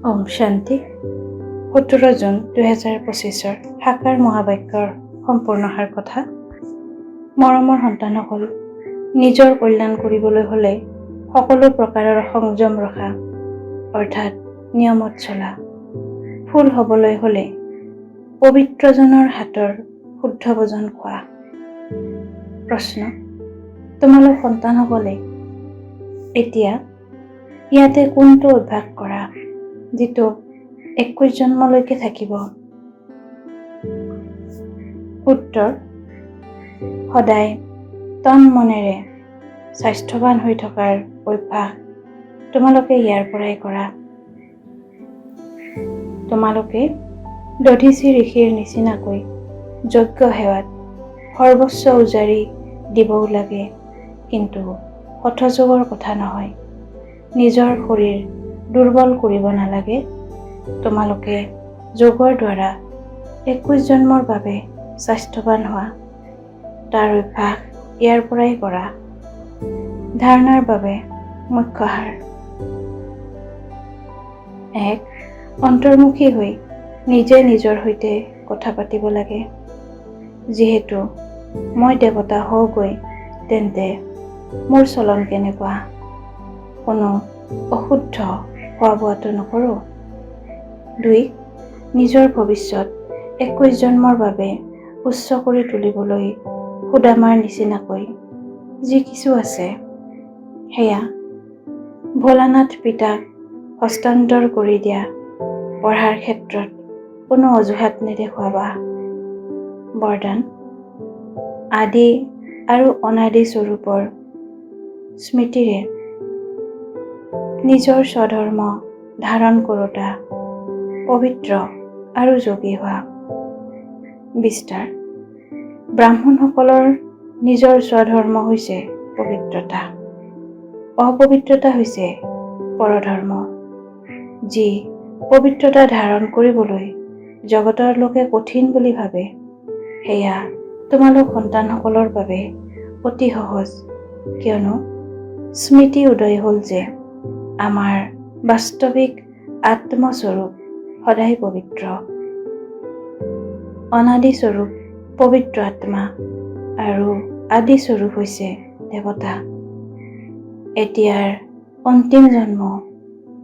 ওম শান্তি 17 জুন 2025 সাকাৰ মহাবাক্যৰ সম্পূৰ্ণহাৰ কথা। মৰমৰ সন্তানসকল, নিজৰ কল্যাণ কৰিবলৈ হ'লে সকলো প্ৰকাৰৰ সংযম ৰখা, অৰ্থাৎ নিয়মত চলা। ফুল হ'বলৈ হ'লে পবিত্ৰজনৰ হাতৰ শুদ্ধ ভোজন খোৱা। প্ৰশ্ন: তোমালোক সন্তানসকলে এতিয়া ইয়াতে কোনটো অভ্যাস কৰা যিটো 21 জন্মলৈকে থাকিব? উত্তৰ: সদায় তন মনেৰে স্বাস্থ্যৱান হৈ থকাৰ অভ্যাস তোমালোকে ইয়াৰ পৰাই কৰা। তোমালোকে দধীচি ঋষিৰ নিচিনাকৈ যজ্ঞ সেৱাত সৰ্বস্ব উজাৰি দিবও লাগে, কিন্তু হঠযোগৰ কথা নহয়। নিজৰ শৰীৰ দুৰ্বল কৰিব নালাগে। তোমালোকে যোগৰ দ্বাৰা 21 জন্মৰ বাবে স্বাস্থ্যৱান হোৱা, তাৰ অভ্যাস ইয়াৰ পৰাই কৰা। ধাৰণাৰ বাবে মুখ্য সাৰ: 1. অন্তৰ্মুখী হৈ নিজে নিজৰ সৈতে কথা পাতিব লাগে। যিহেতু মই দেৱতা হওঁগৈ, তেন্তে মোৰ চলন কেনেকুৱা? কোনো অশুদ্ধ খোৱা বোৱাটো নকৰোঁ। 2. নিজৰ ভৱিষ্যত 21 জন্মৰ বাবে উচ্চ কৰি তুলিবলৈ সুদামাৰ নিচিনাকৈ যি কিছু আছে সেয়া ভোলানাথ পিতাক হস্তান্তৰ কৰি দিয়া। পঢ়াৰ ক্ষেত্ৰত কোনো অজুহাত নেদেখুৱাবা। বৰদান: আদি আৰু অনাদি স্বৰূপৰ স্মৃতিৰে নিজৰ স্বধৰ্ম ধাৰণ কৰোঁতা পবিত্ৰ আৰু যোগী হোৱা। বিস্তাৰ: ব্ৰাহ্মণসকলৰ নিজৰ স্বধৰ্ম হৈছে পবিত্ৰতা, অপবিত্ৰতা হৈছে পৰধৰ্ম। যি পবিত্ৰতা ধাৰণ কৰিবলৈ জগতৰ লোকে কঠিন বুলি ভাবে, সেয়া তোমালোক সন্তানসকলৰ বাবে অতি সহজ, কিয়নো স্মৃতি উদয় হ'ল যে আমাৰ বাস্তৱিক আত্মস্বৰূপ সদায় পবিত্ৰ। অনাদি স্বৰূপ পবিত্ৰ আত্মা আৰু আদি স্বৰূপ হৈছে দেৱতা। এতিয়াৰ অন্তিম জন্ম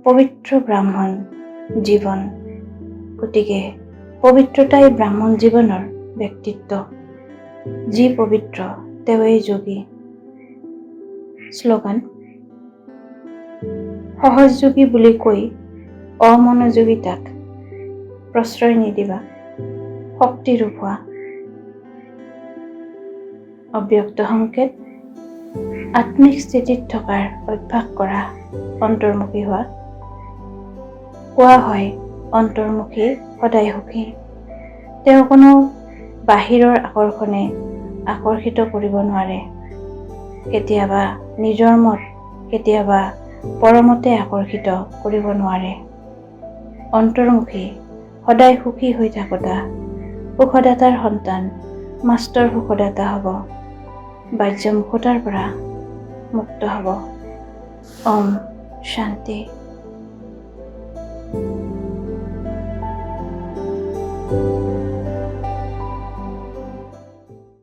পবিত্ৰ ব্ৰাহ্মণ জীৱন, গতিকে পবিত্ৰতাই ব্ৰাহ্মণ জীৱনৰ ব্যক্তিত্ব। যি পবিত্ৰ তেওঁৱেই যোগী। শ্লোগান: সহজযোগী বুলি কৈ অমনোযোগিতাক প্ৰশ্ৰয় নিদিবা, শক্তিৰূপ হোৱা। অব্যক্ত সংকেত: আত্মিক স্থিতিত থকাৰ অভ্যাস কৰা, অন্তৰ্মুখী হোৱা। কোৱা হয়, অন্তৰ্মুখী সদায় সুখী। তেওঁ কোনো বাহিৰৰ আকৰ্ষণে আকৰ্ষিত কৰিব নোৱাৰে। কেতিয়াবা নিজৰ মত, কেতিয়াবা পৰমতে আকৰ্ষিত কৰিব নোৱাৰে। অন্তৰ্মুখী সদায় সুখী হৈ থাকোঁতা সুখদাতাৰ সন্তান মাষ্টৰ সুখদাতা হ'ব, বাহ্যমুখতাৰ পৰা মুক্ত হ'ব। ওম শান্তি।